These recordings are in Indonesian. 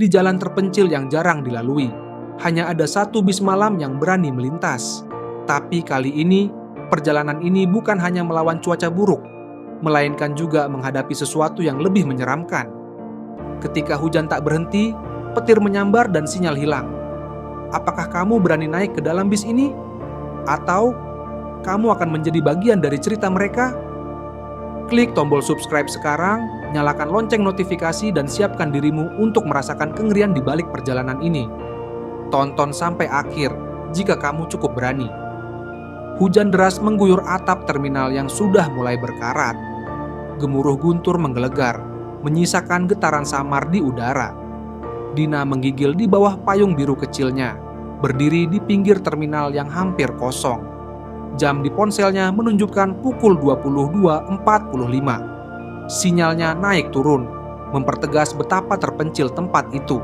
di jalan terpencil yang jarang dilalui. Hanya ada satu bis malam yang berani melintas. Tapi kali ini, perjalanan ini bukan hanya melawan cuaca buruk, melainkan juga menghadapi sesuatu yang lebih menyeramkan. Ketika hujan tak berhenti, petir menyambar dan sinyal hilang. Apakah kamu berani naik ke dalam bis ini? Atau kamu akan menjadi bagian dari cerita mereka? Klik tombol subscribe sekarang, nyalakan lonceng notifikasi dan siapkan dirimu untuk merasakan kengerian di balik perjalanan ini. Tonton sampai akhir jika kamu cukup berani. Hujan deras mengguyur atap terminal yang sudah mulai berkarat. Gemuruh guntur menggelegar, menyisakan getaran samar di udara. Dina menggigil di bawah payung biru kecilnya, berdiri di pinggir terminal yang hampir kosong. Jam di ponselnya menunjukkan pukul 22.45. Sinyalnya naik turun, mempertegas betapa terpencil tempat itu.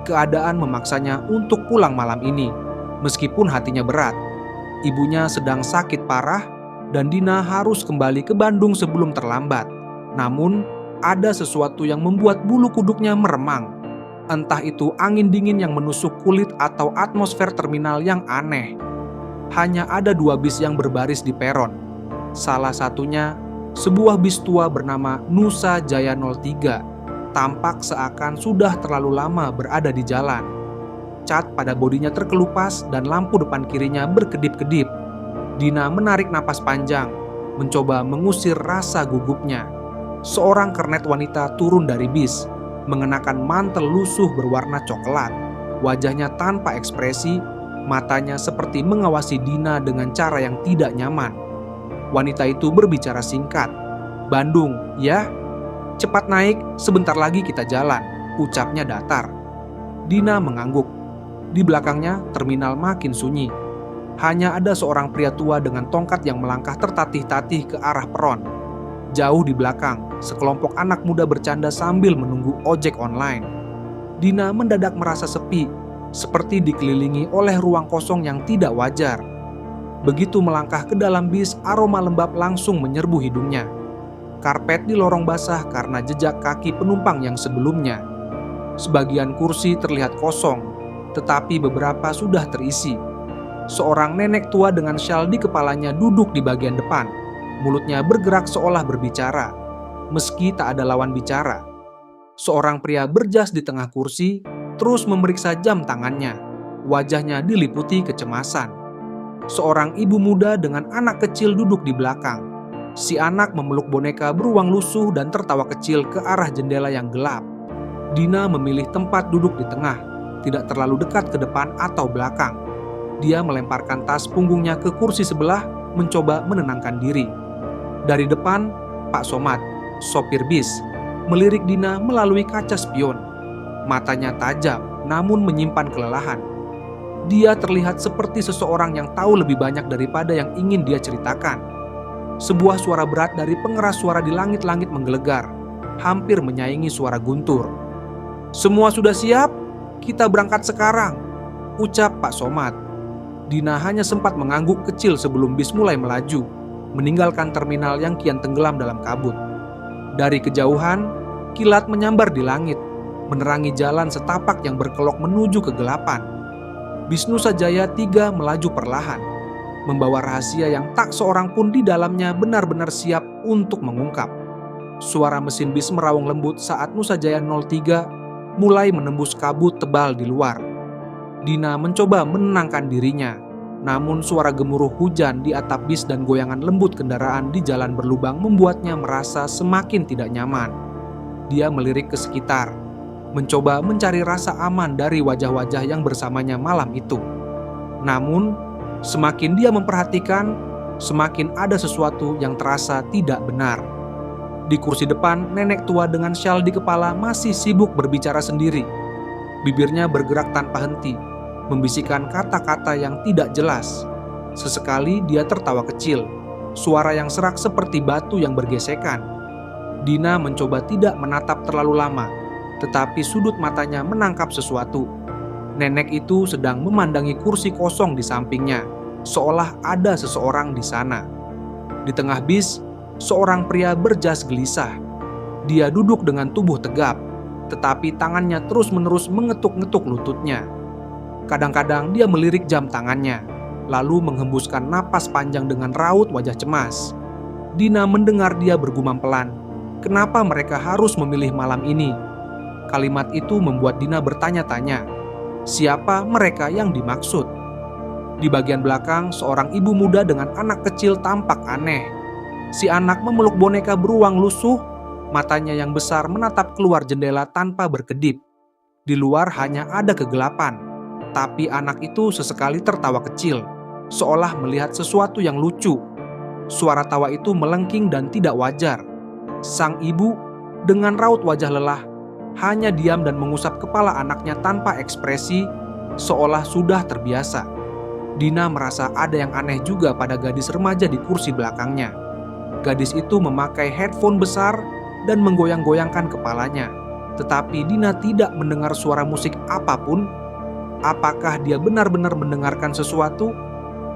Keadaan memaksanya untuk pulang malam ini, meskipun hatinya berat. Ibunya sedang sakit parah, dan Dina harus kembali ke Bandung sebelum terlambat. Namun, ada sesuatu yang membuat bulu kuduknya meremang. Entah itu angin dingin yang menusuk kulit atau atmosfer terminal yang aneh. Hanya ada 2 bis yang berbaris di peron. Salah satunya, sebuah bis tua bernama Nusa Jaya 03. Tampak seakan sudah terlalu lama berada di jalan. Cat pada bodinya terkelupas dan lampu depan kirinya berkedip-kedip. Dina menarik napas panjang, mencoba mengusir rasa gugupnya. Seorang kernet wanita turun dari bis, mengenakan mantel lusuh berwarna coklat. Wajahnya tanpa ekspresi, matanya seperti mengawasi Dina dengan cara yang tidak nyaman. Wanita itu berbicara singkat. "Bandung, ya? Cepat naik, sebentar lagi kita jalan," ucapnya datar. Dina mengangguk. Di belakangnya, terminal makin sunyi. Hanya ada seorang pria tua dengan tongkat yang melangkah tertatih-tatih ke arah peron. Jauh di belakang, sekelompok anak muda bercanda sambil menunggu ojek online. Dina mendadak merasa sepi, seperti dikelilingi oleh ruang kosong yang tidak wajar. Begitu melangkah ke dalam bis, aroma lembab langsung menyerbu hidungnya. Karpet di lorong basah karena jejak kaki penumpang yang sebelumnya. Sebagian kursi terlihat kosong, tetapi beberapa sudah terisi. Seorang nenek tua dengan syal di kepalanya duduk di bagian depan. Mulutnya bergerak seolah berbicara, meski tak ada lawan bicara. Seorang pria berjas di tengah kursi terus memeriksa jam tangannya. Wajahnya diliputi kecemasan. Seorang ibu muda dengan anak kecil duduk di belakang. Si anak memeluk boneka beruang lusuh dan tertawa kecil ke arah jendela yang gelap. Dina memilih tempat duduk di tengah, tidak terlalu dekat ke depan atau belakang. Dia melemparkan tas punggungnya ke kursi sebelah, mencoba menenangkan diri. Dari depan, Pak Somad, sopir bis, melirik Dina melalui kaca spion. Matanya tajam, namun menyimpan kelelahan. Dia terlihat seperti seseorang yang tahu lebih banyak daripada yang ingin dia ceritakan. Sebuah suara berat dari pengeras suara di langit-langit menggelegar, hampir menyaingi suara guntur. "Semua sudah siap? Kita berangkat sekarang," ucap Pak Somad. Dina hanya sempat mengangguk kecil sebelum bis mulai melaju, meninggalkan terminal yang kian tenggelam dalam kabut. Dari kejauhan, kilat menyambar di langit, menerangi jalan setapak yang berkelok menuju kegelapan. Bis Nusa Jaya 3 melaju perlahan, membawa rahasia yang tak seorang pun di dalamnya benar-benar siap untuk mengungkap. Suara mesin bis merawung lembut saat Nusa Jaya 03 mulai menembus kabut tebal di luar. Dina mencoba menenangkan dirinya, namun suara gemuruh hujan di atap bis dan goyangan lembut kendaraan di jalan berlubang membuatnya merasa semakin tidak nyaman. Dia melirik ke sekitar, mencoba mencari rasa aman dari wajah-wajah yang bersamanya malam itu. Namun, semakin dia memperhatikan, semakin ada sesuatu yang terasa tidak benar. Di kursi depan, nenek tua dengan syal di kepala masih sibuk berbicara sendiri. Bibirnya bergerak tanpa henti, membisikkan kata-kata yang tidak jelas. Sesekali dia tertawa kecil, suara yang serak seperti batu yang bergesekan. Dina mencoba tidak menatap terlalu lama, tetapi sudut matanya menangkap sesuatu. Nenek itu sedang memandangi kursi kosong di sampingnya, seolah ada seseorang di sana. Di tengah bis, seorang pria berjas gelisah. Dia duduk dengan tubuh tegap, tetapi tangannya terus-menerus mengetuk-ngetuk lututnya. Kadang-kadang dia melirik jam tangannya, lalu menghembuskan napas panjang dengan raut wajah cemas. Dina mendengar dia bergumam pelan, "Kenapa mereka harus memilih malam ini?" Kalimat itu membuat Dina bertanya-tanya, siapa mereka yang dimaksud? Di bagian belakang, seorang ibu muda dengan anak kecil tampak aneh. Si anak memeluk boneka beruang lusuh, matanya yang besar menatap keluar jendela tanpa berkedip. Di luar hanya ada kegelapan, tapi anak itu sesekali tertawa kecil, seolah melihat sesuatu yang lucu. Suara tawa itu melengking dan tidak wajar. Sang ibu, dengan raut wajah lelah, hanya diam dan mengusap kepala anaknya tanpa ekspresi, seolah sudah terbiasa. Dina merasa ada yang aneh juga pada gadis remaja di kursi belakangnya. Gadis itu memakai headphone besar dan menggoyang-goyangkan kepalanya. Tetapi Dina tidak mendengar suara musik apapun. Apakah dia benar-benar mendengarkan sesuatu?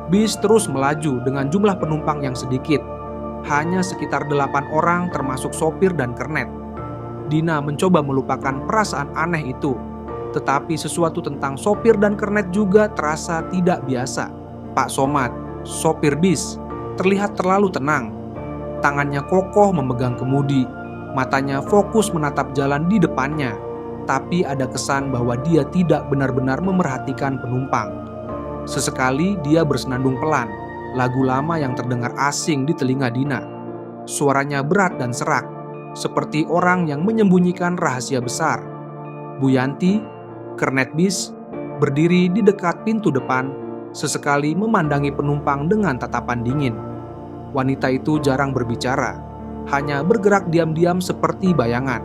Bis terus melaju dengan jumlah penumpang yang sedikit. Hanya sekitar 8 orang termasuk sopir dan kernet. Dina mencoba melupakan perasaan aneh itu. Tetapi sesuatu tentang sopir dan kernet juga terasa tidak biasa. Pak Somad, sopir bis, terlihat terlalu tenang. Tangannya kokoh memegang kemudi. Matanya fokus menatap jalan di depannya. Tapi ada kesan bahwa dia tidak benar-benar memerhatikan penumpang. Sesekali dia bersenandung pelan, lagu lama yang terdengar asing di telinga Dina. Suaranya berat dan serak, seperti orang yang menyembunyikan rahasia besar. Bu Yanti, kernet bis, berdiri di dekat pintu depan, sesekali memandangi penumpang dengan tatapan dingin. Wanita itu jarang berbicara, hanya bergerak diam-diam seperti bayangan.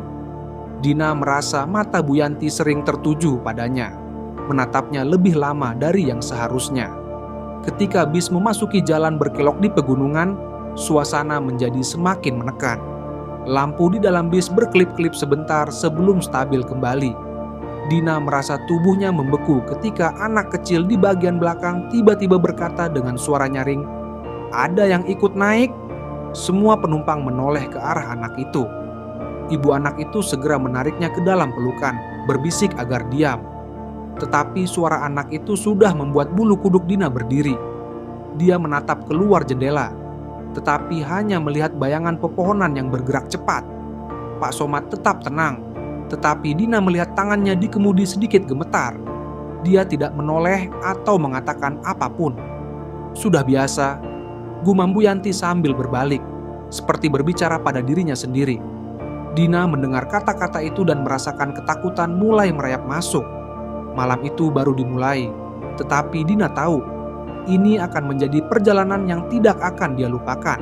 Dina merasa mata Bu Yanti sering tertuju padanya, menatapnya lebih lama dari yang seharusnya. Ketika bis memasuki jalan berkelok di pegunungan, suasana menjadi semakin menekan. Lampu di dalam bis berkelip-kelip sebentar sebelum stabil kembali. Dina merasa tubuhnya membeku ketika anak kecil di bagian belakang tiba-tiba berkata dengan suara nyaring, "Ada yang ikut naik?" Semua penumpang menoleh ke arah anak itu. Ibu anak itu segera menariknya ke dalam pelukan, berbisik agar diam. Tetapi suara anak itu sudah membuat bulu kuduk Dina berdiri. Dia menatap keluar jendela, tetapi hanya melihat bayangan pepohonan yang bergerak cepat. Pak Somad tetap tenang, tetapi Dina melihat tangannya di kemudi sedikit gemetar. Dia tidak menoleh atau mengatakan apapun. "Sudah biasa," gumam Bu Yanti sambil berbalik, seperti berbicara pada dirinya sendiri. Dina mendengar kata-kata itu dan merasakan ketakutan mulai merayap masuk. Malam itu baru dimulai, tetapi Dina tahu ini akan menjadi perjalanan yang tidak akan dia lupakan.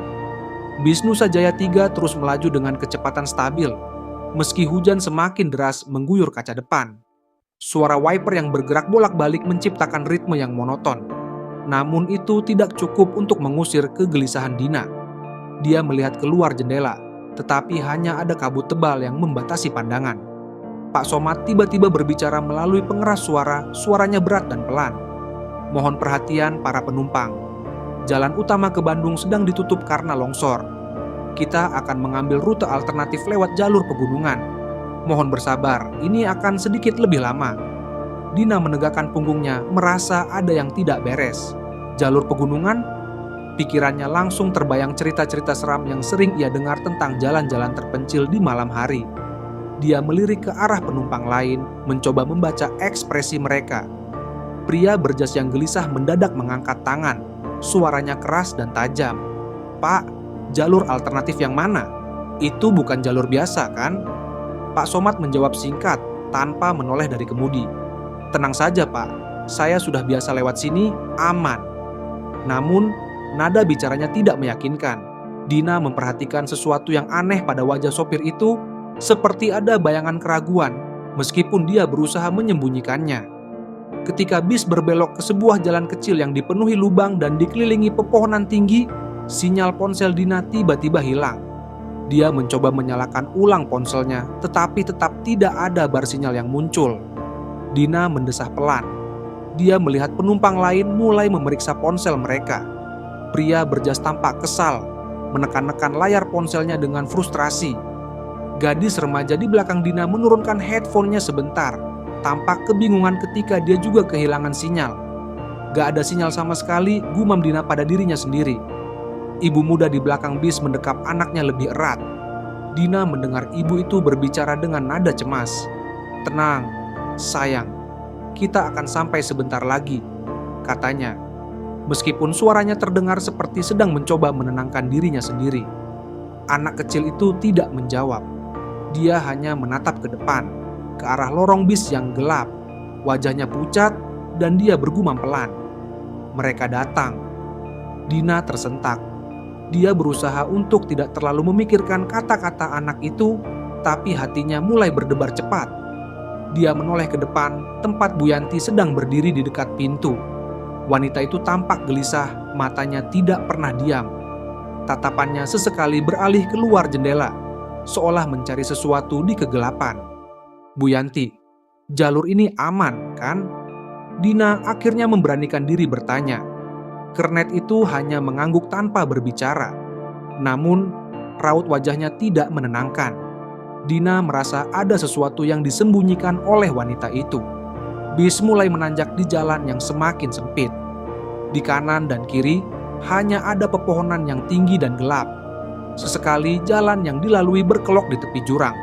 Bis Nusa Jaya 3 terus melaju dengan kecepatan stabil, meski hujan semakin deras mengguyur kaca depan. Suara wiper yang bergerak bolak-balik menciptakan ritme yang monoton. Namun itu tidak cukup untuk mengusir kegelisahan Dina. Dia melihat keluar jendela, tetapi hanya ada kabut tebal yang membatasi pandangan. Pak Somad tiba-tiba berbicara melalui pengeras suara, suaranya berat dan pelan. "Mohon perhatian para penumpang. Jalan utama ke Bandung sedang ditutup karena longsor. Kita akan mengambil rute alternatif lewat jalur pegunungan. Mohon bersabar, ini akan sedikit lebih lama." Dina menegakkan punggungnya, merasa ada yang tidak beres. Jalur pegunungan? Pikirannya langsung terbayang cerita-cerita seram yang sering ia dengar tentang jalan-jalan terpencil di malam hari. Dia melirik ke arah penumpang lain, mencoba membaca ekspresi mereka. Pria berjas yang gelisah mendadak mengangkat tangan. Suaranya keras dan tajam. "Pak, jalur alternatif yang mana? Itu bukan jalur biasa, kan?" Pak Somad menjawab singkat, tanpa menoleh dari kemudi. "Tenang saja, Pak. Saya sudah biasa lewat sini, aman." Namun, nada bicaranya tidak meyakinkan. Dina memperhatikan sesuatu yang aneh pada wajah sopir itu, seperti ada bayangan keraguan, meskipun dia berusaha menyembunyikannya. Ketika bis berbelok ke sebuah jalan kecil yang dipenuhi lubang dan dikelilingi pepohonan tinggi, sinyal ponsel Dina tiba-tiba hilang. Dia mencoba menyalakan ulang ponselnya, tetapi tetap tidak ada bar sinyal yang muncul. Dina mendesah pelan. Dia melihat penumpang lain mulai memeriksa ponsel mereka. Pria berjas tampak kesal, menekan-nekan layar ponselnya dengan frustrasi. Gadis remaja di belakang Dina menurunkan headphone-nya sebentar, tampak kebingungan ketika dia juga kehilangan sinyal. Gak ada sinyal sama sekali, gumam Dina pada dirinya sendiri. Ibu muda di belakang bis mendekap anaknya lebih erat. Dina mendengar ibu itu berbicara dengan nada cemas. "Tenang, sayang, kita akan sampai sebentar lagi," katanya. Meskipun suaranya terdengar seperti sedang mencoba menenangkan dirinya sendiri. Anak kecil itu tidak menjawab. Dia hanya menatap ke depan, ke arah lorong bis yang gelap. Wajahnya pucat dan dia bergumam pelan, "Mereka datang." Dina tersentak. Dia berusaha untuk tidak terlalu memikirkan kata-kata anak itu, tapi hatinya mulai berdebar cepat. Dia menoleh ke depan, tempat Bu Yanti sedang berdiri di dekat pintu. Wanita itu tampak gelisah, matanya tidak pernah diam. Tatapannya sesekali beralih keluar jendela, seolah mencari sesuatu di kegelapan. "Bu Yanti, jalur ini aman, kan?" Dina akhirnya memberanikan diri bertanya. Kernet itu hanya mengangguk tanpa berbicara. Namun, raut wajahnya tidak menenangkan. Dina merasa ada sesuatu yang disembunyikan oleh wanita itu. Bis mulai menanjak di jalan yang semakin sempit. Di kanan dan kiri, hanya ada pepohonan yang tinggi dan gelap. Sesekali jalan yang dilalui berkelok di tepi jurang.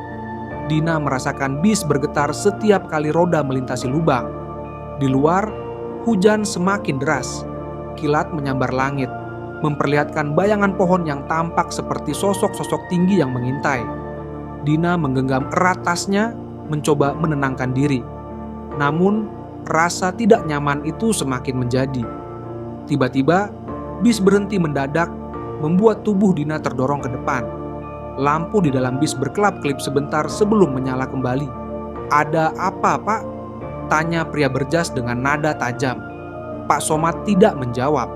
Dina merasakan bis bergetar setiap kali roda melintasi lubang. Di luar, hujan semakin deras. Kilat menyambar langit, memperlihatkan bayangan pohon yang tampak seperti sosok-sosok tinggi yang mengintai. Dina menggenggam erat tasnya, mencoba menenangkan diri. Namun, rasa tidak nyaman itu semakin menjadi. Tiba-tiba, bis berhenti mendadak, membuat tubuh Dina terdorong ke depan. Lampu di dalam bis berkelap-kelip sebentar sebelum menyala kembali. "Ada apa, Pak?" tanya pria berjas dengan nada tajam. Pak Somad tidak menjawab.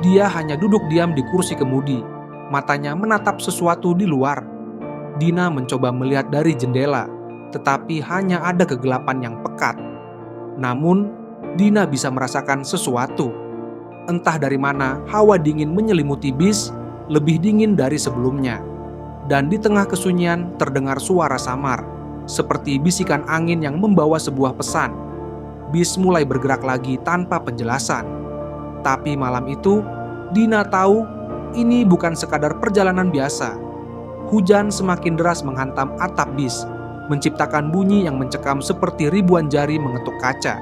Dia hanya duduk diam di kursi kemudi, matanya menatap sesuatu di luar. Dina mencoba melihat dari jendela, tetapi hanya ada kegelapan yang pekat. Namun, Dina bisa merasakan sesuatu. Entah dari mana, hawa dingin menyelimuti bis, lebih dingin dari sebelumnya. Dan di tengah kesunyian terdengar suara samar, seperti bisikan angin yang membawa sebuah pesan. Bis mulai bergerak lagi tanpa penjelasan. Tapi malam itu, Dina tahu ini bukan sekadar perjalanan biasa. Hujan semakin deras menghantam atap bis, menciptakan bunyi yang mencekam seperti ribuan jari mengetuk kaca.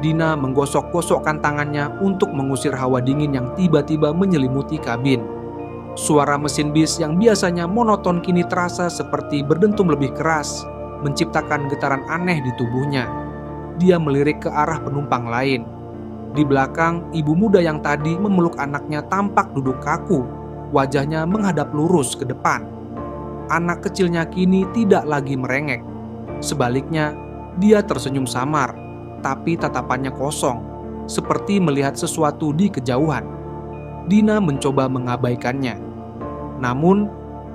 Dina menggosok-gosokkan tangannya untuk mengusir hawa dingin yang tiba-tiba menyelimuti kabin. Suara mesin bis yang biasanya monoton kini terasa seperti berdentum lebih keras, menciptakan getaran aneh di tubuhnya. Dia melirik ke arah penumpang lain. Di belakang, ibu muda yang tadi memeluk anaknya tampak duduk kaku, wajahnya menghadap lurus ke depan. Anak kecilnya kini tidak lagi merengek. Sebaliknya, dia tersenyum samar, tapi tatapannya kosong, seperti melihat sesuatu di kejauhan. Dina mencoba mengabaikannya. Namun,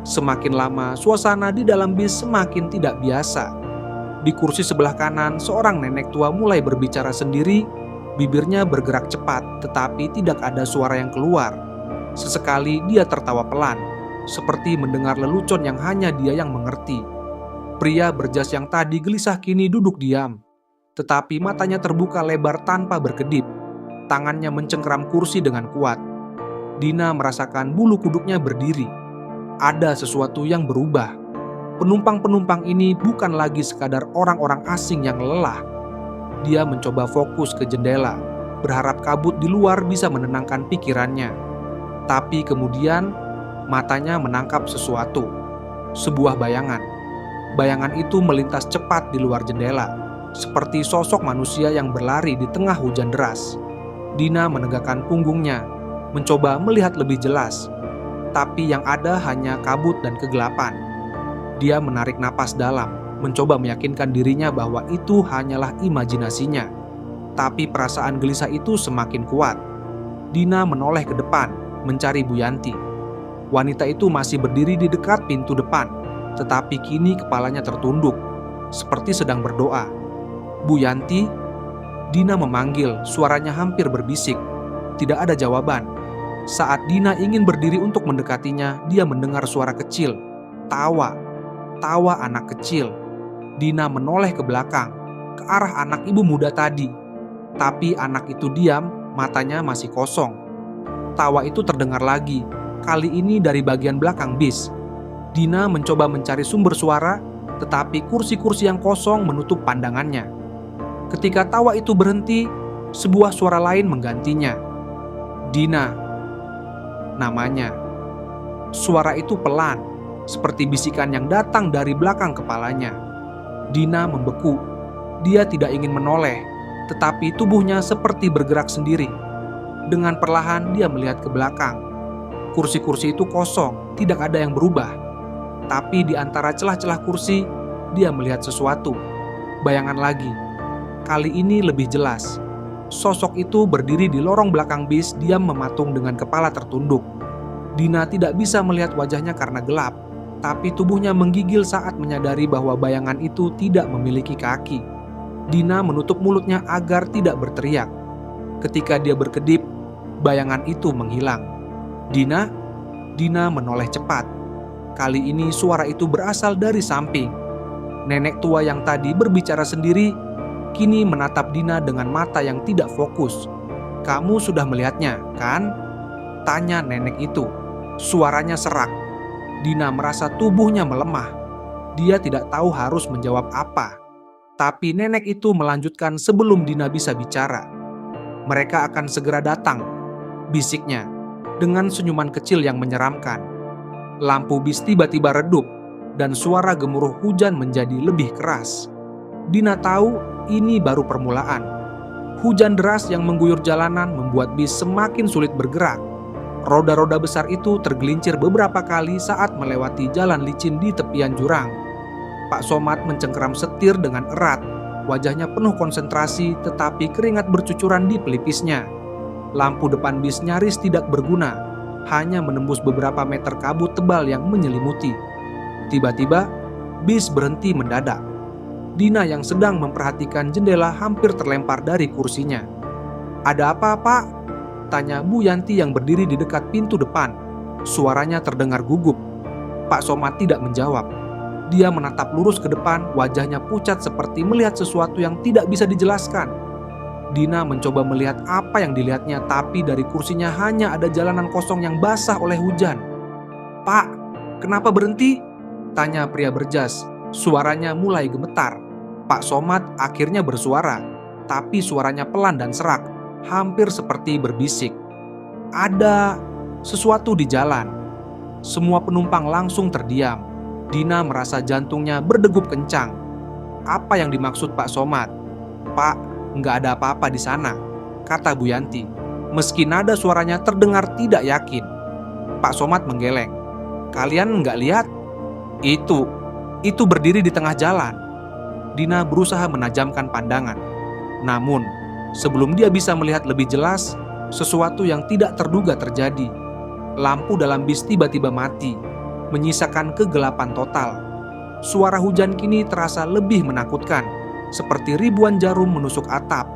semakin lama suasana di dalam bis semakin tidak biasa. Di kursi sebelah kanan, seorang nenek tua mulai berbicara sendiri, bibirnya bergerak cepat, tetapi tidak ada suara yang keluar. Sesekali dia tertawa pelan, seperti mendengar lelucon yang hanya dia yang mengerti. Pria berjas yang tadi gelisah kini duduk diam, tetapi matanya terbuka lebar tanpa berkedip. Tangannya mencengkeram kursi dengan kuat. Dina merasakan bulu kuduknya berdiri. Ada sesuatu yang berubah. Penumpang-penumpang ini bukan lagi sekadar orang-orang asing yang lelah. Dia mencoba fokus ke jendela, berharap kabut di luar bisa menenangkan pikirannya. Tapi kemudian, matanya menangkap sesuatu. Sebuah bayangan. Bayangan itu melintas cepat di luar jendela, seperti sosok manusia yang berlari di tengah hujan deras. Dina menegakkan punggungnya, mencoba melihat lebih jelas. Tapi yang ada hanya kabut dan kegelapan. Dia menarik napas dalam, mencoba meyakinkan dirinya bahwa itu hanyalah imajinasinya. Tapi perasaan gelisah itu semakin kuat. Dina menoleh ke depan, mencari Bu Yanti. Wanita itu masih berdiri di dekat pintu depan, tetapi kini kepalanya tertunduk, seperti sedang berdoa. "Bu Yanti?" Dina memanggil, suaranya hampir berbisik. Tidak ada jawaban. Saat Dina ingin berdiri untuk mendekatinya, dia mendengar suara kecil, tawa. tawa anak kecil. Dina menoleh ke belakang, ke arah anak ibu muda tadi. Tapi anak itu diam, matanya masih kosong. Tawa itu terdengar lagi, kali ini dari bagian belakang bis. Dina mencoba mencari sumber suara, tetapi kursi-kursi yang kosong menutup pandangannya. Ketika tawa itu berhenti, sebuah suara lain menggantinya. Dina, namanya. Suara itu pelan, seperti bisikan yang datang dari belakang kepalanya. Dina membeku. Dia tidak ingin menoleh, tetapi tubuhnya seperti bergerak sendiri. Dengan perlahan dia melihat ke belakang. Kursi-kursi itu kosong, tidak ada yang berubah. Tapi di antara celah-celah kursi, dia melihat sesuatu. Bayangan lagi. Kali ini lebih jelas. Sosok itu berdiri di lorong belakang bis, diam mematung dengan kepala tertunduk. Dina tidak bisa melihat wajahnya karena gelap, tapi tubuhnya menggigil saat menyadari bahwa bayangan itu tidak memiliki kaki. Dina menutup mulutnya agar tidak berteriak. Ketika dia berkedip, bayangan itu menghilang. Dina menoleh cepat. Kali ini suara itu berasal dari samping. Nenek tua yang tadi berbicara sendiri, kini menatap Dina dengan mata yang tidak fokus. "Kamu sudah melihatnya, kan?" tanya nenek itu. Suaranya serak. Dina merasa tubuhnya melemah. Dia tidak tahu harus menjawab apa. Tapi nenek itu melanjutkan sebelum Dina bisa bicara. "Mereka akan segera datang," bisiknya, dengan senyuman kecil yang menyeramkan. Lampu bis tiba-tiba redup, dan suara gemuruh hujan menjadi lebih keras. Dina tahu ini baru permulaan. Hujan deras yang mengguyur jalanan membuat bis semakin sulit bergerak. Roda-roda besar itu tergelincir beberapa kali saat melewati jalan licin di tepian jurang. Pak Somad mencengkeram setir dengan erat. Wajahnya penuh konsentrasi, tetapi keringat bercucuran di pelipisnya. Lampu depan bis nyaris tidak berguna, hanya menembus beberapa meter kabut tebal yang menyelimuti. Tiba-tiba, bis berhenti mendadak. Dina yang sedang memperhatikan jendela hampir terlempar dari kursinya. "Ada apa, Pak?" tanya Bu Yanti yang berdiri di dekat pintu depan. Suaranya terdengar gugup. Pak Somad tidak menjawab. Dia menatap lurus ke depan, wajahnya pucat seperti melihat sesuatu yang tidak bisa dijelaskan. Dina mencoba melihat apa yang dilihatnya, tapi dari kursinya hanya ada jalanan kosong yang basah oleh hujan. "Pak, kenapa berhenti?" tanya pria berjas. Suaranya mulai gemetar. Pak Somad akhirnya bersuara, tapi suaranya pelan dan serak, hampir seperti berbisik. "Ada sesuatu di jalan." Semua penumpang langsung terdiam. Dina merasa jantungnya berdegup kencang. Apa yang dimaksud Pak Somad? "Pak, nggak ada apa-apa di sana," kata Bu Yanti, meski nada suaranya terdengar tidak yakin. Pak Somad menggeleng. "Kalian nggak lihat? Itu berdiri di tengah jalan." Dina berusaha menajamkan pandangan. Namun, sebelum dia bisa melihat lebih jelas, sesuatu yang tidak terduga terjadi. Lampu dalam bis tiba-tiba mati, menyisakan kegelapan total. Suara hujan kini terasa lebih menakutkan, seperti ribuan jarum menusuk atap.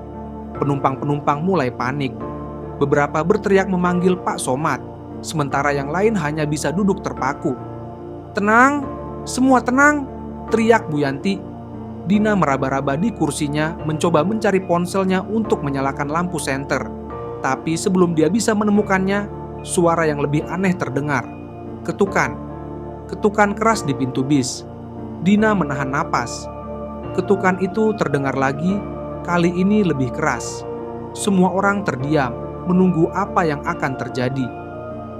Penumpang-penumpang mulai panik. Beberapa berteriak memanggil Pak Somad, sementara yang lain hanya bisa duduk terpaku. "Tenang, semua tenang," teriak Bu Yanti. Dina meraba-raba di kursinya, mencoba mencari ponselnya untuk menyalakan lampu senter. Tapi sebelum dia bisa menemukannya, suara yang lebih aneh terdengar. Ketukan keras di pintu bis. Dina menahan napas. Ketukan itu terdengar lagi, kali ini lebih keras. Semua orang terdiam, menunggu apa yang akan terjadi.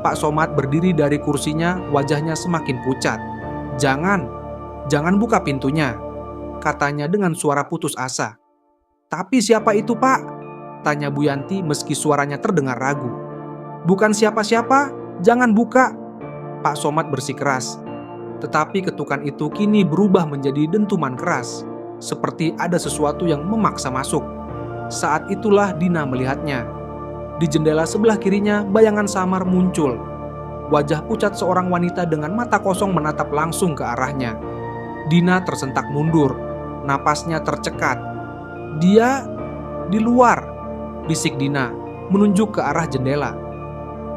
Pak Somad berdiri dari kursinya, wajahnya semakin pucat. Jangan buka pintunya," katanya dengan suara putus asa. "Tapi siapa itu, Pak?" tanya Bu Yanti meski suaranya terdengar ragu. "Bukan siapa-siapa, jangan buka," Pak Somad bersikeras. Tetapi ketukan itu kini berubah menjadi dentuman keras, seperti ada sesuatu yang memaksa masuk. Saat itulah Dina melihatnya. Di jendela sebelah kirinya, bayangan samar muncul. Wajah pucat seorang wanita dengan mata kosong menatap langsung ke arahnya. Dina tersentak mundur, napasnya tercekat. "Dia di luar," bisik Dina, menunjuk ke arah jendela.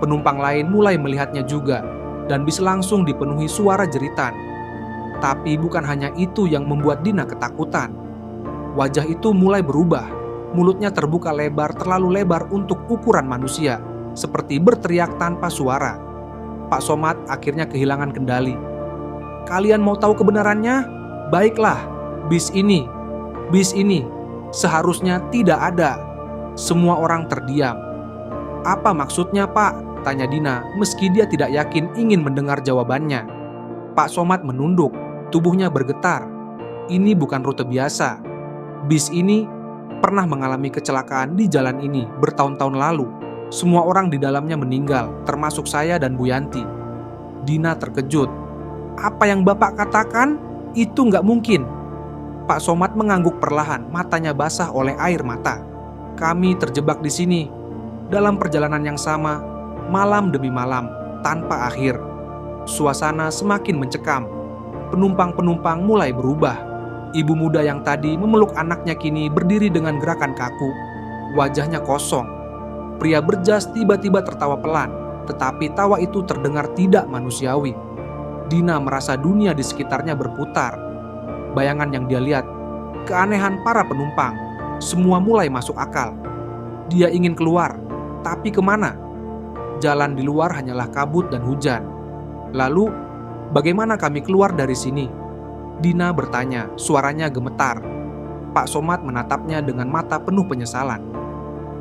Penumpang lain mulai melihatnya juga, dan bis langsung dipenuhi suara jeritan. Tapi bukan hanya itu yang membuat Dina ketakutan. Wajah itu mulai berubah. Mulutnya terbuka lebar, terlalu lebar untuk ukuran manusia, seperti berteriak tanpa suara. Pak Somad akhirnya kehilangan kendali. "Kalian mau tahu kebenarannya? Baiklah, bis ini seharusnya tidak ada." Semua orang terdiam. "Apa maksudnya, Pak?" tanya Dina, meski dia tidak yakin ingin mendengar jawabannya. Pak Somad menunduk, tubuhnya bergetar. "Ini bukan rute biasa. Bis ini pernah mengalami kecelakaan di jalan ini bertahun-tahun lalu. Semua orang di dalamnya meninggal, termasuk saya dan Bu Yanti." Dina terkejut. "Apa yang Bapak katakan? Itu nggak mungkin." Pak Somad mengangguk perlahan, matanya basah oleh air mata. "Kami terjebak di sini, dalam perjalanan yang sama, malam demi malam, tanpa akhir." Suasana semakin mencekam. Penumpang-penumpang mulai berubah. Ibu muda yang tadi memeluk anaknya kini berdiri dengan gerakan kaku. Wajahnya kosong. Pria berjas tiba-tiba tertawa pelan, tetapi tawa itu terdengar tidak manusiawi. Dina merasa dunia di sekitarnya berputar. Bayangan yang dia lihat, keanehan para penumpang, semua mulai masuk akal. Dia ingin keluar, tapi kemana? Jalan di luar hanyalah kabut dan hujan. Lalu, bagaimana kami keluar dari sini? Dina bertanya, suaranya gemetar. Pak Somad menatapnya dengan mata penuh penyesalan.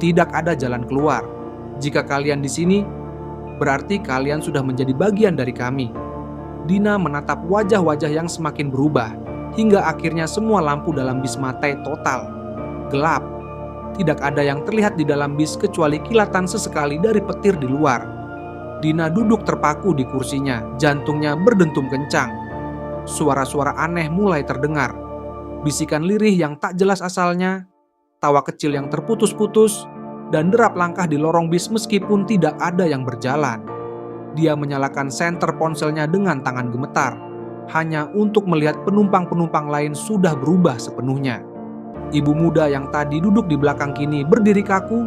"Tidak ada jalan keluar. Jika kalian di sini, berarti kalian sudah menjadi bagian dari kami." Dina menatap wajah-wajah yang semakin berubah, hingga akhirnya semua lampu dalam bis mati total. Gelap. Tidak ada yang terlihat di dalam bis kecuali kilatan sesekali dari petir di luar. Dina duduk terpaku di kursinya, jantungnya berdentum kencang. Suara-suara aneh mulai terdengar. Bisikan lirih yang tak jelas asalnya, tawa kecil yang terputus-putus, dan derap langkah di lorong bis meskipun tidak ada yang berjalan. Dia menyalakan senter ponselnya dengan tangan gemetar, hanya untuk melihat penumpang-penumpang lain sudah berubah sepenuhnya. Ibu muda yang tadi duduk di belakang kini berdiri kaku,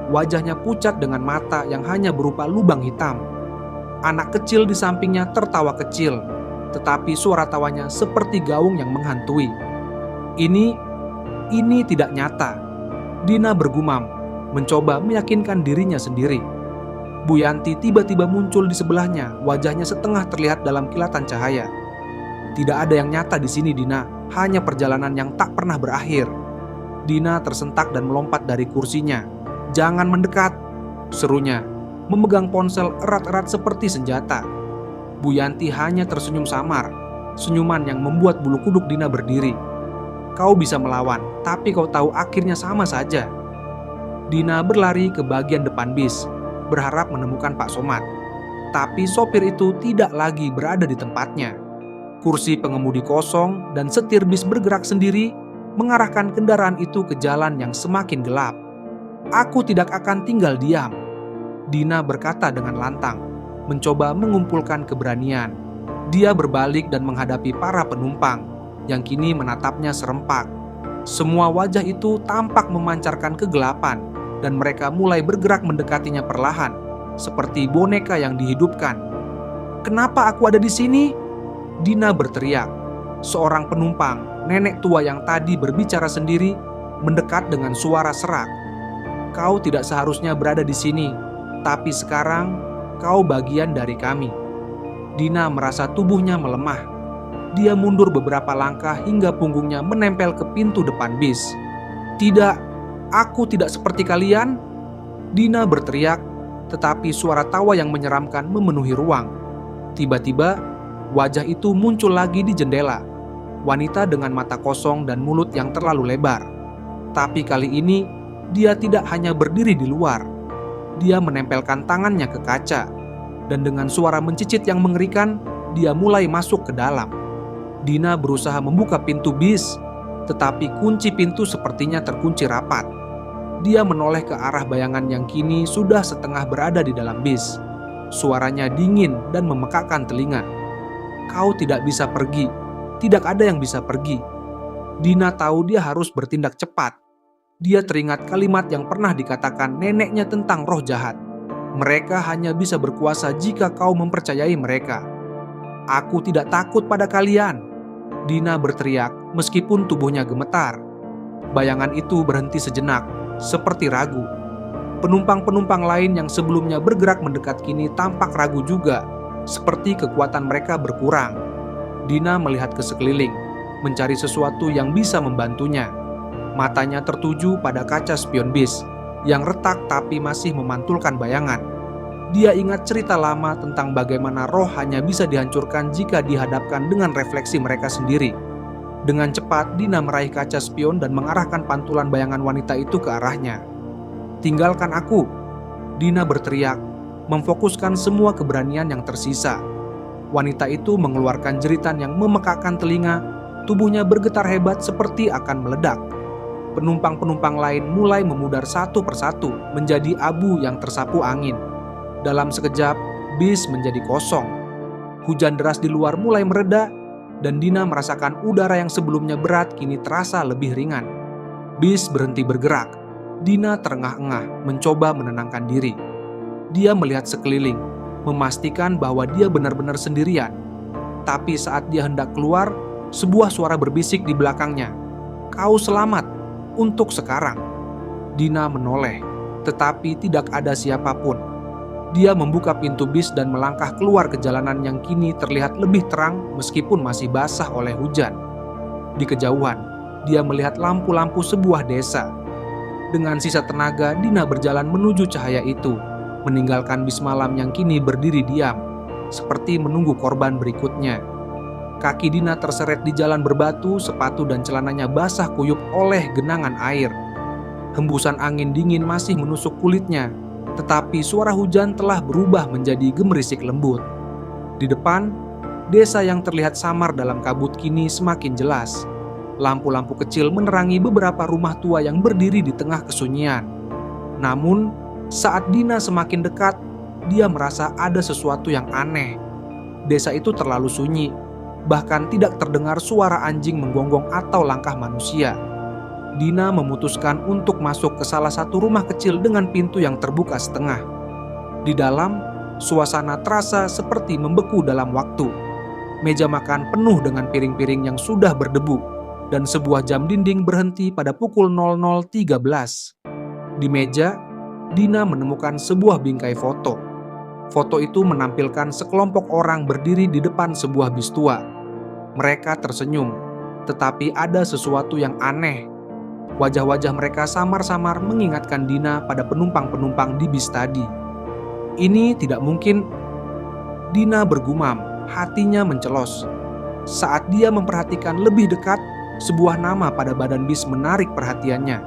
wajahnya pucat dengan mata yang hanya berupa lubang hitam. Anak kecil di sampingnya tertawa kecil, tetapi suara tawanya seperti gaung yang menghantui. Ini tidak nyata. Dina bergumam, mencoba meyakinkan dirinya sendiri. Bu Yanti tiba-tiba muncul di sebelahnya, wajahnya setengah terlihat dalam kilatan cahaya. "Tidak ada yang nyata di sini, Dina. Hanya perjalanan yang tak pernah berakhir." Dina tersentak dan melompat dari kursinya. "Jangan mendekat," serunya, memegang ponsel erat-erat seperti senjata. Bu Yanti hanya tersenyum samar, senyuman yang membuat bulu kuduk Dina berdiri. "Kau bisa melawan, tapi kau tahu akhirnya sama saja." Dina berlari ke bagian depan bis, berharap menemukan Pak Somad. Tapi sopir itu tidak lagi berada di tempatnya. Kursi pengemudi kosong dan setir bis bergerak sendiri, mengarahkan kendaraan itu ke jalan yang semakin gelap. "Aku tidak akan tinggal diam," Dina berkata dengan lantang, mencoba mengumpulkan keberanian. Dia berbalik dan menghadapi para penumpang yang kini menatapnya serempak. Semua wajah itu tampak memancarkan kegelapan, dan mereka mulai bergerak mendekatinya perlahan, seperti boneka yang dihidupkan. "Kenapa aku ada di sini?" Dina berteriak. Seorang penumpang, nenek tua yang tadi berbicara sendiri, mendekat dengan suara serak. "Kau tidak seharusnya berada di sini, tapi sekarang kau bagian dari kami." Dina merasa tubuhnya melemah. Dia mundur beberapa langkah hingga punggungnya menempel ke pintu depan bis. "Tidak, aku tidak seperti kalian!" Dina berteriak, tetapi suara tawa yang menyeramkan memenuhi ruang. Tiba-tiba, wajah itu muncul lagi di jendela. Wanita dengan mata kosong dan mulut yang terlalu lebar. Tapi kali ini, dia tidak hanya berdiri di luar. Dia menempelkan tangannya ke kaca, dan dengan suara mencicit yang mengerikan, dia mulai masuk ke dalam. Dina berusaha membuka pintu bis, tetapi kunci pintu sepertinya terkunci rapat. Dia menoleh ke arah bayangan yang kini sudah setengah berada di dalam bis. Suaranya dingin dan memekakkan telinga. "Kau tidak bisa pergi. Tidak ada yang bisa pergi." Dina tahu dia harus bertindak cepat. Dia teringat kalimat yang pernah dikatakan neneknya tentang roh jahat. "Mereka hanya bisa berkuasa jika kau mempercayai mereka." "Aku tidak takut pada kalian," Dina berteriak meskipun tubuhnya gemetar. Bayangan itu berhenti sejenak, seperti ragu. Penumpang-penumpang lain yang sebelumnya bergerak mendekat kini tampak ragu juga, seperti kekuatan mereka berkurang. Dina melihat ke sekeliling, mencari sesuatu yang bisa membantunya. Matanya tertuju pada kaca spion bis, yang retak tapi masih memantulkan bayangan. Dia ingat cerita lama tentang bagaimana roh hanya bisa dihancurkan jika dihadapkan dengan refleksi mereka sendiri. Dengan cepat, Dina meraih kaca spion dan mengarahkan pantulan bayangan wanita itu ke arahnya. "Tinggalkan aku!" Dina berteriak, memfokuskan semua keberanian yang tersisa. Wanita itu mengeluarkan jeritan yang memekakkan telinga, tubuhnya bergetar hebat seperti akan meledak. Penumpang-penumpang lain mulai memudar satu persatu menjadi abu yang tersapu angin. Dalam sekejap, bis menjadi kosong. Hujan deras di luar mulai mereda, dan Dina merasakan udara yang sebelumnya berat kini terasa lebih ringan. Bis berhenti bergerak. Dina terengah-engah mencoba menenangkan diri. Dia melihat sekeliling, memastikan bahwa dia benar-benar sendirian. Tapi saat dia hendak keluar, sebuah suara berbisik di belakangnya. "Kau selamat, untuk sekarang." Dina menoleh, tetapi tidak ada siapapun. Dia membuka pintu bis dan melangkah keluar ke jalanan yang kini terlihat lebih terang meskipun masih basah oleh hujan. Di kejauhan, dia melihat lampu-lampu sebuah desa. Dengan sisa tenaga, Dina berjalan menuju cahaya itu, meninggalkan bis malam yang kini berdiri diam, seperti menunggu korban berikutnya. Kaki Dina terseret di jalan berbatu, sepatu dan celananya basah kuyup oleh genangan air. Hembusan angin dingin masih menusuk kulitnya, tetapi suara hujan telah berubah menjadi gemerisik lembut. Di depan, desa yang terlihat samar dalam kabut kini semakin jelas. Lampu-lampu kecil menerangi beberapa rumah tua yang berdiri di tengah kesunyian. Namun, saat Dina semakin dekat, dia merasa ada sesuatu yang aneh. Desa itu terlalu sunyi, bahkan tidak terdengar suara anjing menggonggong atau langkah manusia. Dina memutuskan untuk masuk ke salah satu rumah kecil dengan pintu yang terbuka setengah. Di dalam, suasana terasa seperti membeku dalam waktu. Meja makan penuh dengan piring-piring yang sudah berdebu, dan sebuah jam dinding berhenti pada pukul 00.13. Di meja, Dina menemukan sebuah bingkai foto. Foto itu menampilkan sekelompok orang berdiri di depan sebuah bis tua. Mereka tersenyum, tetapi ada sesuatu yang aneh. Wajah-wajah mereka samar-samar mengingatkan Dina pada penumpang-penumpang di bis tadi. "Ini tidak mungkin," Dina bergumam, hatinya mencelos. Saat dia memperhatikan lebih dekat, sebuah nama pada badan bis menarik perhatiannya.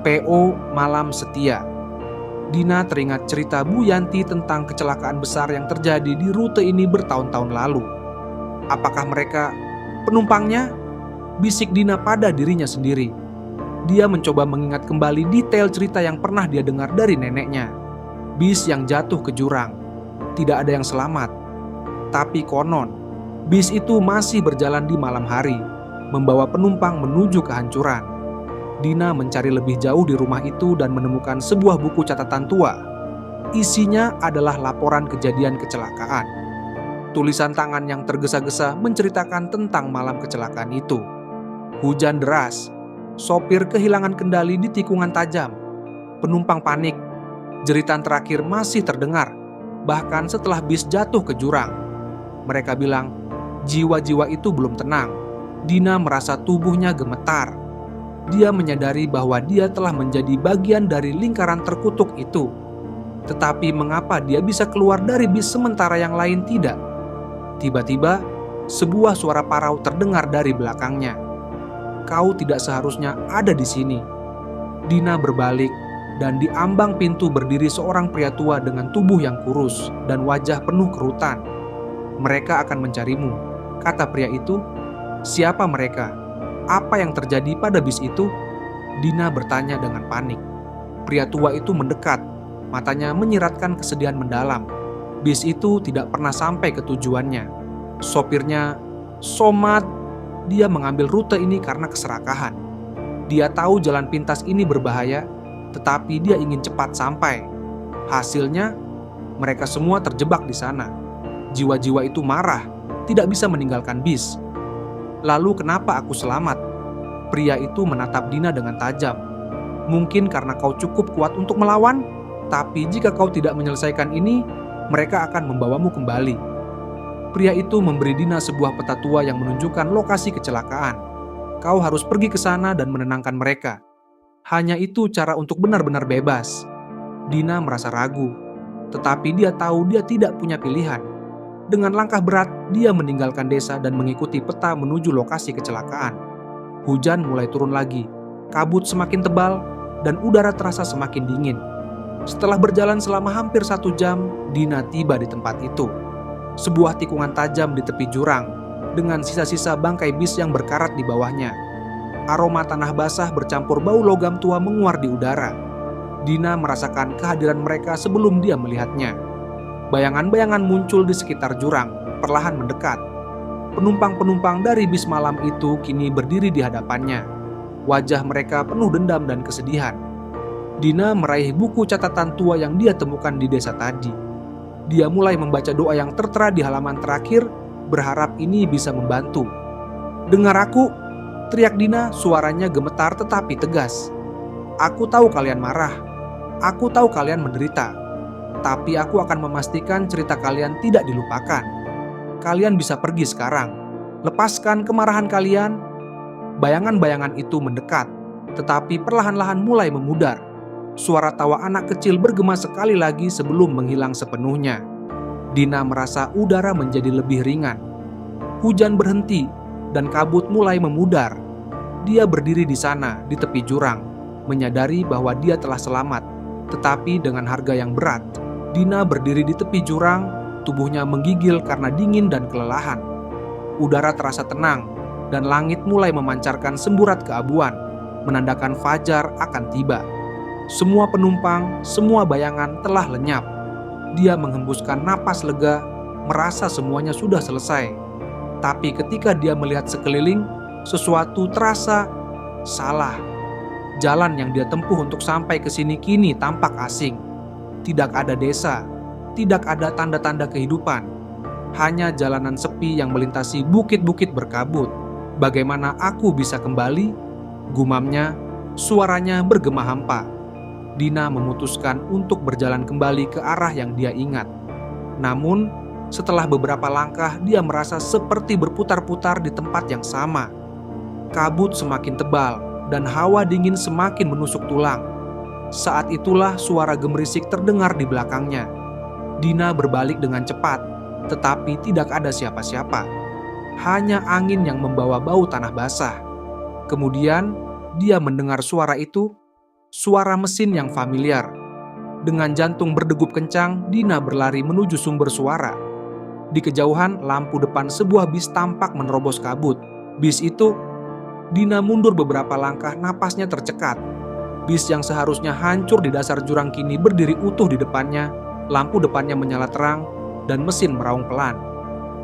PO Malam Setia. Dina teringat cerita Bu Yanti tentang kecelakaan besar yang terjadi di rute ini bertahun-tahun lalu. Apakah mereka penumpangnya? Bisik Dina pada dirinya sendiri. Dia mencoba mengingat kembali detail cerita yang pernah dia dengar dari neneknya. Bis yang jatuh ke jurang. Tidak ada yang selamat. Tapi konon, bis itu masih berjalan di malam hari, membawa penumpang menuju kehancuran. Dina mencari lebih jauh di rumah itu dan menemukan sebuah buku catatan tua. Isinya adalah laporan kejadian kecelakaan. Tulisan tangan yang tergesa-gesa menceritakan tentang malam kecelakaan itu. Hujan deras, sopir kehilangan kendali di tikungan tajam, penumpang panik, jeritan terakhir masih terdengar, bahkan setelah bis jatuh ke jurang. Mereka bilang, jiwa-jiwa itu belum tenang. Dina merasa tubuhnya gemetar. Dia menyadari bahwa dia telah menjadi bagian dari lingkaran terkutuk itu. Tetapi mengapa dia bisa keluar dari bis sementara yang lain tidak? Tiba-tiba, sebuah suara parau terdengar dari belakangnya. "Kau tidak seharusnya ada di sini." Dina berbalik, dan di ambang pintu berdiri seorang pria tua dengan tubuh yang kurus dan wajah penuh kerutan. "Mereka akan mencarimu," kata pria itu. "Siapa mereka? Apa yang terjadi pada bis itu?" Dina bertanya dengan panik. Pria tua itu mendekat, matanya menyiratkan kesedihan mendalam. Bis itu tidak pernah sampai ke tujuannya. Sopirnya, Somad, dia mengambil rute ini karena keserakahan. Dia tahu jalan pintas ini berbahaya, tetapi dia ingin cepat sampai. Hasilnya, mereka semua terjebak di sana. Jiwa-jiwa itu marah, tidak bisa meninggalkan bis. Lalu kenapa aku selamat? Pria itu menatap Dina dengan tajam. Mungkin karena kau cukup kuat untuk melawan, tapi jika kau tidak menyelesaikan ini, mereka akan membawamu kembali. Pria itu memberi Dina sebuah peta tua yang menunjukkan lokasi kecelakaan. Kau harus pergi ke sana dan menenangkan mereka. Hanya itu cara untuk benar-benar bebas. Dina merasa ragu, tetapi dia tahu dia tidak punya pilihan. Dengan langkah berat, dia meninggalkan desa dan mengikuti peta menuju lokasi kecelakaan. Hujan mulai turun lagi, kabut semakin tebal, dan udara terasa semakin dingin. Setelah berjalan selama hampir 1 jam, Dina tiba di tempat itu. Sebuah tikungan tajam di tepi jurang, dengan sisa-sisa bangkai bis yang berkarat di bawahnya. Aroma tanah basah bercampur bau logam tua menguar di udara. Dina merasakan kehadiran mereka sebelum dia melihatnya. Bayangan-bayangan muncul di sekitar jurang, perlahan mendekat. Penumpang-penumpang dari bis malam itu kini berdiri di hadapannya. Wajah mereka penuh dendam dan kesedihan. Dina meraih buku catatan tua yang dia temukan di desa tadi. Dia mulai membaca doa yang tertera di halaman terakhir, berharap ini bisa membantu. "Dengar aku!" teriak Dina, suaranya gemetar tetapi tegas. "Aku tahu kalian marah. Aku tahu kalian menderita. Tapi aku akan memastikan cerita kalian tidak dilupakan. Kalian bisa pergi sekarang. Lepaskan kemarahan kalian." Bayangan-bayangan itu mendekat, tetapi perlahan-lahan mulai memudar. Suara tawa anak kecil bergema sekali lagi sebelum menghilang sepenuhnya. Dina merasa udara menjadi lebih ringan. Hujan berhenti dan kabut mulai memudar. Dia berdiri di sana, di tepi jurang, menyadari bahwa dia telah selamat. Tetapi dengan harga yang berat, Dina berdiri di tepi jurang, tubuhnya menggigil karena dingin dan kelelahan. Udara terasa tenang, dan langit mulai memancarkan semburat keabuan, menandakan fajar akan tiba. Semua penumpang, semua bayangan telah lenyap. Dia menghembuskan napas lega, merasa semuanya sudah selesai. Tapi ketika dia melihat sekeliling, sesuatu terasa salah. Jalan yang dia tempuh untuk sampai ke sini kini tampak asing. Tidak ada desa, tidak ada tanda-tanda kehidupan. Hanya jalanan sepi yang melintasi bukit-bukit berkabut. "Bagaimana aku bisa kembali?" gumamnya, suaranya bergema hampa. Dina memutuskan untuk berjalan kembali ke arah yang dia ingat. Namun, setelah beberapa langkah, dia merasa seperti berputar-putar di tempat yang sama. Kabut semakin tebal, dan hawa dingin semakin menusuk tulang. Saat itulah suara gemerisik terdengar di belakangnya. Dina berbalik dengan cepat, tetapi tidak ada siapa-siapa. Hanya angin yang membawa bau tanah basah. Kemudian, dia mendengar suara itu, suara mesin yang familiar. Dengan jantung berdegup kencang, Dina berlari menuju sumber suara. Di kejauhan, lampu depan sebuah bis tampak menerobos kabut. Bis itu, Dina mundur beberapa langkah, napasnya tercekat. Bis yang seharusnya hancur di dasar jurang kini berdiri utuh di depannya, lampu depannya menyala terang, dan mesin meraung pelan.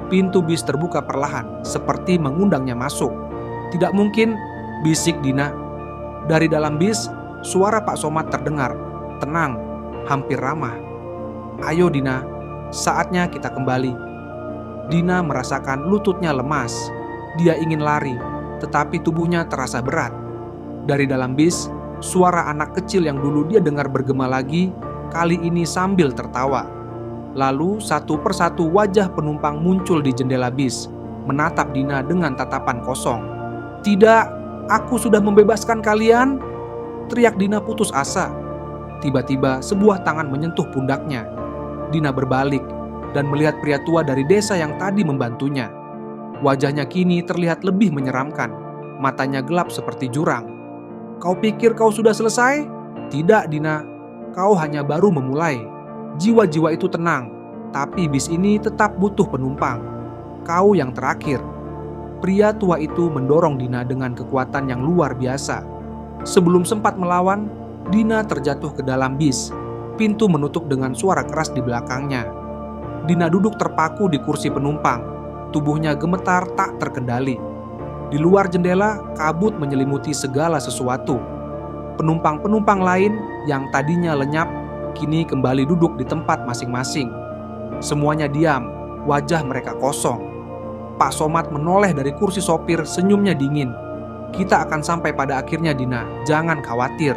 Pintu bis terbuka perlahan, seperti mengundangnya masuk. "Tidak mungkin," bisik Dina. Dari dalam bis, suara Pak Somad terdengar, tenang, hampir ramah. "Ayo Dina, saatnya kita kembali." Dina merasakan lututnya lemas. Dia ingin lari, tetapi tubuhnya terasa berat. Dari dalam bis, suara anak kecil yang dulu dia dengar bergema lagi, kali ini sambil tertawa. Lalu satu persatu wajah penumpang muncul di jendela bis, menatap Dina dengan tatapan kosong. "Tidak, aku sudah membebaskan kalian!" teriak Dina putus asa. Tiba-tiba sebuah tangan menyentuh pundaknya. Dina berbalik dan melihat pria tua dari desa yang tadi membantunya. Wajahnya kini terlihat lebih menyeramkan, matanya gelap seperti jurang. "Kau pikir kau sudah selesai? Tidak, Dina. Kau hanya baru memulai. Jiwa-jiwa itu tenang, tapi bis ini tetap butuh penumpang. Kau yang terakhir." Pria tua itu mendorong Dina dengan kekuatan yang luar biasa. Sebelum sempat melawan, Dina terjatuh ke dalam bis. Pintu menutup dengan suara keras di belakangnya. Dina duduk terpaku di kursi penumpang. Tubuhnya gemetar tak terkendali. Di luar jendela, kabut menyelimuti segala sesuatu. Penumpang-penumpang lain yang tadinya lenyap, kini kembali duduk di tempat masing-masing. Semuanya diam, wajah mereka kosong. Pak Somad menoleh dari kursi sopir, senyumnya dingin. "Kita akan sampai pada akhirnya, Dina. Jangan khawatir."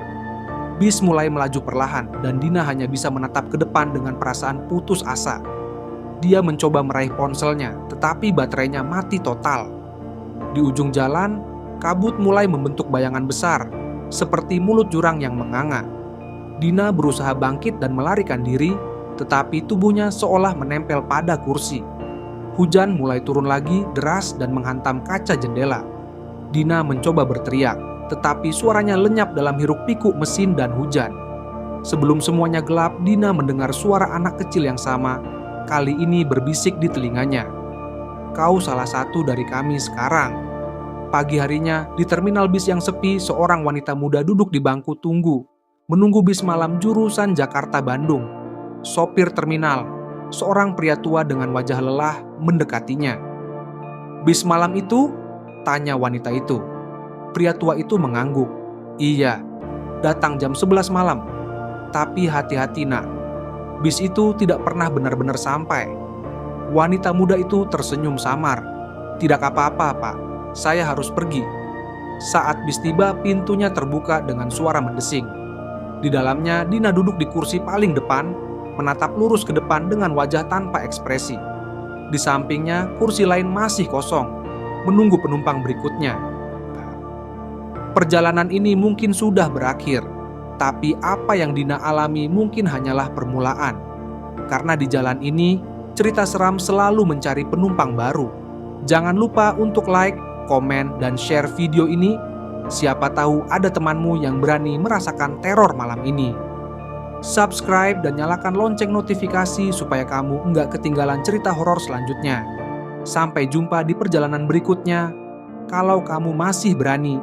Bis mulai melaju perlahan dan Dina hanya bisa menatap ke depan dengan perasaan putus asa. Dia mencoba meraih ponselnya, tetapi baterainya mati total. Di ujung jalan, kabut mulai membentuk bayangan besar, seperti mulut jurang yang menganga. Dina berusaha bangkit dan melarikan diri, tetapi tubuhnya seolah menempel pada kursi. Hujan mulai turun lagi deras dan menghantam kaca jendela. Dina mencoba berteriak, tetapi suaranya lenyap dalam hiruk-pikuk mesin dan hujan. Sebelum semuanya gelap, Dina mendengar suara anak kecil yang sama, kali ini berbisik di telinganya. "Kau salah satu dari kami sekarang." Pagi harinya, di terminal bis yang sepi, seorang wanita muda duduk di bangku tunggu, menunggu bis malam jurusan Jakarta-Bandung. Sopir terminal, seorang pria tua dengan wajah lelah, mendekatinya. "Bis malam itu?" tanya wanita itu. Pria tua itu mengangguk. "Iya, datang jam 11 malam. Tapi hati-hati, nak. Bis itu tidak pernah benar-benar sampai." Wanita muda itu tersenyum samar. "Tidak apa-apa, Pak. Saya harus pergi." Saat bis tiba, pintunya terbuka dengan suara mendesing. Di dalamnya, Dina duduk di kursi paling depan, menatap lurus ke depan dengan wajah tanpa ekspresi. Di sampingnya, kursi lain masih kosong, menunggu penumpang berikutnya. Perjalanan ini mungkin sudah berakhir, tapi apa yang Dina alami mungkin hanyalah permulaan. Karena di jalan ini, cerita seram selalu mencari penumpang baru. Jangan lupa untuk like, komen, dan share video ini. Siapa tahu ada temanmu yang berani merasakan teror malam ini. Subscribe dan nyalakan lonceng notifikasi supaya kamu nggak ketinggalan cerita horor selanjutnya. Sampai jumpa di perjalanan berikutnya. Kalau kamu masih berani